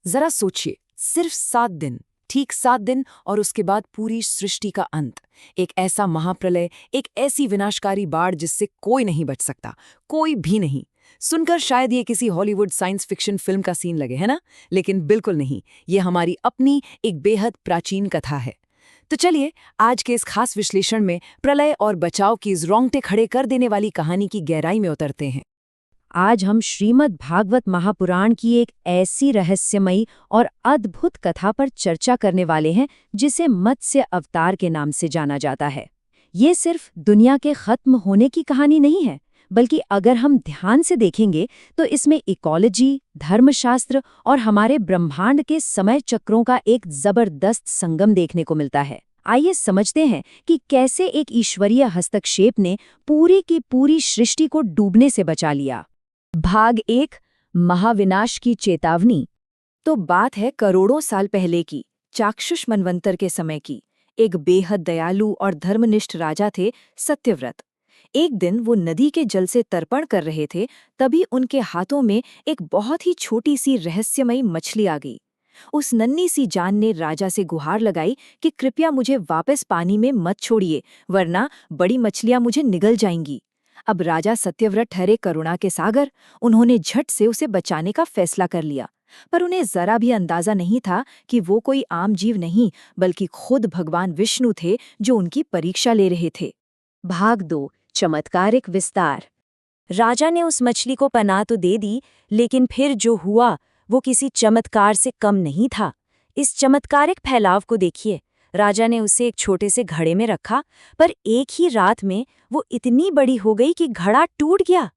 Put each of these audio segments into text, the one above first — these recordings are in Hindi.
जरा सोचिए, सिर्फ 7 दिन, ठीक 7 दिन, और उसके बाद पूरी सृष्टि का अंत। एक ऐसा महाप्रलय, एक ऐसी विनाशकारी बाढ़ जिससे कोई नहीं बच सकता, कोई भी नहीं। सुनकर शायद ये किसी हॉलीवुड साइंस फिक्शन फिल्म का सीन लगे, है ना? लेकिन बिल्कुल नहीं, ये हमारी अपनी एक बेहद प्राचीन कथा है। तो चलिए, आज के इस खास विश्लेषण में प्रलय और बचाव की इस रोंगटे खड़े कर देने वाली कहानी की गहराई में उतरते हैं। आज हम श्रीमद् भागवत महापुराण की एक ऐसी रहस्यमयी और अद्भुत कथा पर चर्चा करने वाले हैं जिसे मत्स्य अवतार के नाम से जाना जाता है। ये सिर्फ दुनिया के खत्म होने की कहानी नहीं है, बल्कि अगर हम ध्यान से देखेंगे तो इसमें इकोलॉजी, धर्मशास्त्र और हमारे ब्रह्मांड के समय चक्रों का एक जबरदस्त संगम देखने को मिलता है। आइए समझते हैं कि कैसे एक ईश्वरीय हस्तक्षेप ने पूरी की पूरी सृष्टि को डूबने से बचा लिया। भाग 1, महाविनाश की चेतावनी। तो बात है करोड़ों साल पहले की, चाक्षुष मनवंतर के समय की। एक बेहद दयालु और धर्मनिष्ठ राजा थे, सत्यव्रत। एक दिन वो नदी के जल से तर्पण कर रहे थे, तभी उनके हाथों में एक बहुत ही छोटी सी रहस्यमयी मछली आ गई। उस नन्ही सी जान ने राजा से गुहार लगाई कि कृपया मुझे वापस पानी में मत छोड़िए, वरना बड़ी मछलियां मुझे निगल जाएंगी। अब राजा सत्यव्रत ठहरे करुणा के सागर। उन्होंने झट से उसे बचाने का फैसला कर लिया, पर उन्हें जरा भी अंदाजा नहीं था कि वो कोई आम जीव नहीं, बल्कि खुद भगवान विष्णु थे जो उनकी परीक्षा ले रहे थे। भाग 2, चमत्कारिक विस्तार। राजा ने उस मछली को पनाह तो दे दी, लेकिन फिर जो हुआ वो किसी चमत्कार से कम नहीं था। इस चमत्कारिक फैलाव को देखिए। राजा ने उसे एक छोटे से घड़े में रखा, पर एक ही रात में वो इतनी बड़ी हो गई कि घड़ा टूट गया।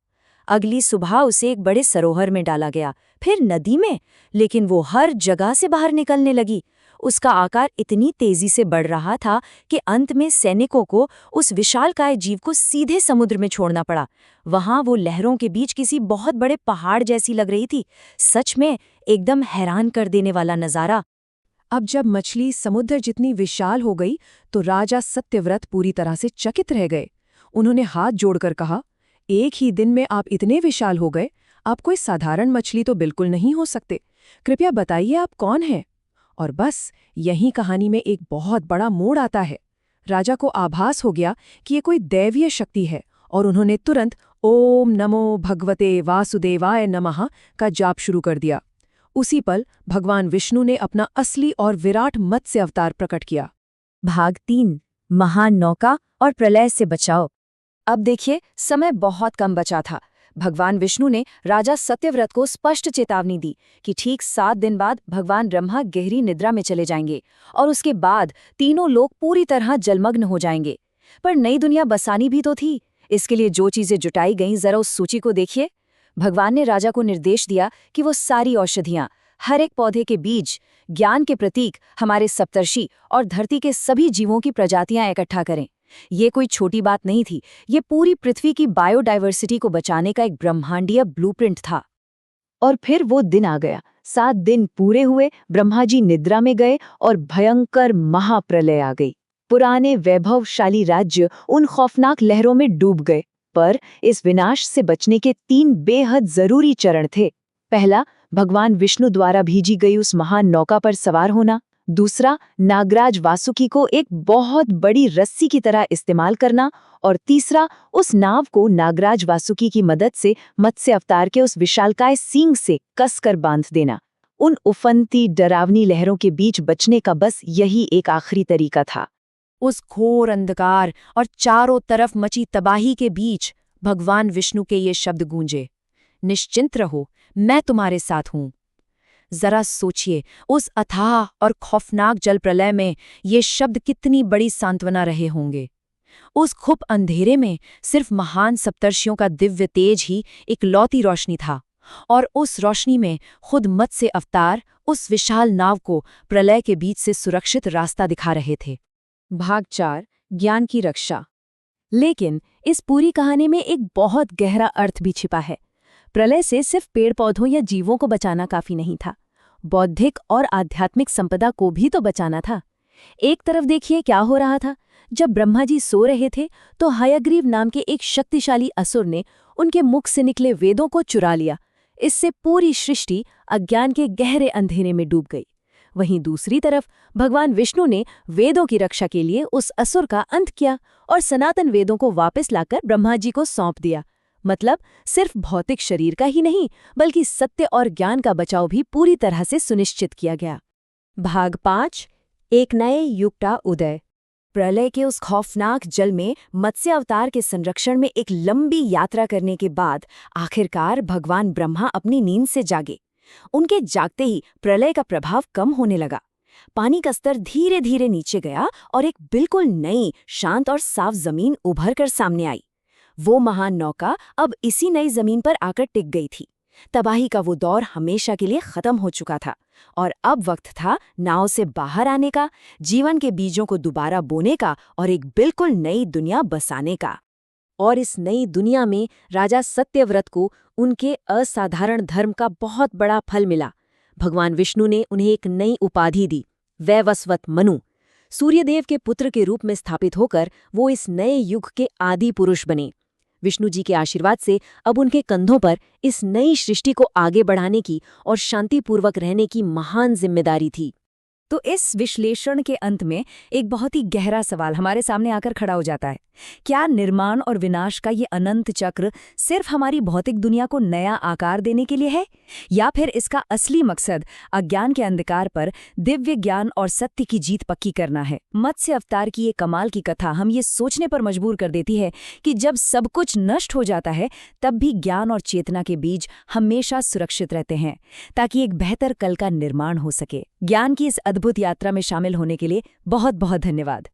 अगली सुबह उसे एक बड़े सरोवर में डाला गया, फिर नदी में, लेकिन वो हर जगह से बाहर निकलने लगी। उसका आकार इतनी तेजी से बढ़ रहा था कि अंत में सैनिकों को उस विशालकाय जीव को सीधे समुद्र में छोड़ना पड़ा। वहां वो लहरों के बीच किसी बहुत बड़े पहाड़ जैसी लग रही थी। सच में एकदम हैरान कर देने वाला नजारा। अब जब मछली समुद्र जितनी विशाल हो गई तो राजा सत्यव्रत पूरी तरह से चकित रह गए। उन्होंने हाथ जोड़कर कहा, एक ही दिन में आप इतने विशाल हो गए? आप कोई साधारण मछली तो बिल्कुल नहीं हो सकते। कृपया बताइए, आप कौन हैं? और बस यही कहानी में एक बहुत बड़ा मोड़ आता है। राजा को आभास हो गया कि ये कोई दैवीय शक्ति है, और उन्होंने तुरंत ओम नमो भगवते वासुदेवाय नमः का जाप शुरू कर दिया। उसी पल भगवान विष्णु ने अपना असली और विराट मत्स्य अवतार प्रकट किया। भाग 3, महान नौका और प्रलय से बचाओ। अब देखिए, समय बहुत कम बचा था। भगवान विष्णु ने राजा सत्यव्रत को स्पष्ट चेतावनी दी कि ठीक 7 दिन बाद भगवान ब्रह्मा गहरी निद्रा में चले जाएंगे, और उसके बाद तीनों लोग पूरी तरह जलमग्न हो जाएंगे। पर नई दुनिया बसानी भी तो थी। इसके लिए जो चीजें जुटाई गईं, जरा उस सूची को देखिए। भगवान ने राजा को निर्देश दिया कि वो सारी औषधियां, हर एक पौधे के बीज, ज्ञान के प्रतीक, हमारे सप्तर्षि और धरती के सभी जीवों की प्रजातियां इकट्ठा करें। ये कोई छोटी बात नहीं थी, ये पूरी पृथ्वी की बायोडाइवर्सिटी को बचाने का एक ब्रह्मांडीय ब्लूप्रिंट था। और फिर वो दिन आ गया। 7 दिन पूरे हुए, ब्रह्मा जी निद्रा में गए और भयंकर महाप्रलय आ गई। पुराने वैभवशाली राज्य उन खौफनाक लहरों में डूब गए। पर इस विनाश से बचने के 3 बेहद जरूरी चरण थे। पहला, भगवान विष्णु द्वारा भेजी गई उस महान नौका पर सवार होना। दूसरा, नागराज वासुकी को एक बहुत बड़ी रस्सी की तरह इस्तेमाल करना। और तीसरा, उस नाव को नागराज वासुकी की मदद से मत्स्य अवतार के उस विशालकाय सींग से कसकर बांध देना। उन उफनती डरावनी लहरों के बीच बचने का बस यही एक आखिरी तरीका था। उस घोर अंधकार और चारों तरफ मची तबाही के बीच भगवान विष्णु के ये शब्द गूंजे, निश्चिंत रहो, मैं तुम्हारे साथ हूं। जरा सोचिए, उस अथाह और खौफनाक जल प्रलय में ये शब्द कितनी बड़ी सांत्वना रहे होंगे। उस खुप अंधेरे में सिर्फ महान सप्तर्षियों का दिव्य तेज ही इकलौती रोशनी था, और उस रोशनी में खुद मत्स्य अवतार उस विशाल नाव को प्रलय के बीच से सुरक्षित रास्ता दिखा रहे थे। भाग 4, ज्ञान की रक्षा। लेकिन इस पूरी कहानी में एक बहुत गहरा अर्थ भी छिपा है। प्रलय से सिर्फ पेड़ पौधों या जीवों को बचाना काफी नहीं था, बौद्धिक और आध्यात्मिक संपदा को भी तो बचाना था। एक तरफ देखिए क्या हो रहा था। जब ब्रह्मा जी सो रहे थे तो हयग्रीव नाम के एक शक्तिशाली असुर ने उनके मुख से निकले वेदों को चुरा लिया। इससे पूरी सृष्टि अज्ञान के गहरे अंधेरे में डूब गई। वहीं दूसरी तरफ भगवान विष्णु ने वेदों की रक्षा के लिए उस असुर का अंत किया और सनातन वेदों को वापस लाकर ब्रह्मा जी को सौंप दिया। मतलब सिर्फ भौतिक शरीर का ही नहीं, बल्कि सत्य और ज्ञान का बचाव भी पूरी तरह से सुनिश्चित किया गया। भाग 5, एक नए युग का उदय। प्रलय के उस खौफनाक जल में मत्स्य अवतार के संरक्षण में एक लंबी यात्रा करने के बाद आखिरकार भगवान ब्रह्मा अपनी नींद से जागे। उनके जागते ही प्रलय का प्रभाव कम होने लगा। पानी का स्तर धीरे धीरे नीचे गया और एक बिल्कुल नई, शांत और साफ जमीन उभर कर सामने आई। वो महान नौका अब इसी नई जमीन पर आकर टिक गई थी। तबाही का वो दौर हमेशा के लिए खत्म हो चुका था और अब वक्त था नाव से बाहर आने का, जीवन के बीजों को दोबारा बोने का और एक बिल्कुल नई दुनिया बसाने का। और इस नई दुनिया में राजा सत्यव्रत को उनके असाधारण धर्म का बहुत बड़ा फल मिला। भगवान विष्णु ने उन्हें एक नई उपाधि दी, वैवस्वत मनु। सूर्यदेव के पुत्र के रूप में स्थापित होकर वो इस नए युग के आदि पुरुष बने। विष्णु जी के आशीर्वाद से अब उनके कंधों पर इस नई सृष्टि को आगे बढ़ाने की और शांतिपूर्वक रहने की महान जिम्मेदारी थी। तो इस विश्लेषण के अंत में एक बहुत ही गहरा सवाल हमारे सामने आकर खड़ा हो जाता है। क्या निर्माण और विनाश का ये अनंत चक्र सिर्फ हमारी भौतिक दुनिया को नया आकार देने के लिए है, या फिर इसका असली मकसद अज्ञान के अंधकार पर दिव्य ज्ञान और सत्य की जीत पक्की करना है? मत्स्य अवतार की ये कमाल की कथा हम ये सोचने पर मजबूर कर देती है कि जब सब कुछ नष्ट हो जाता है, तब भी ज्ञान और चेतना के बीज हमेशा सुरक्षित रहते हैं, ताकि एक बेहतर कल का निर्माण हो सके। ज्ञान की इस अद्भुत यात्रा में शामिल होने के लिए बहुत बहुत धन्यवाद।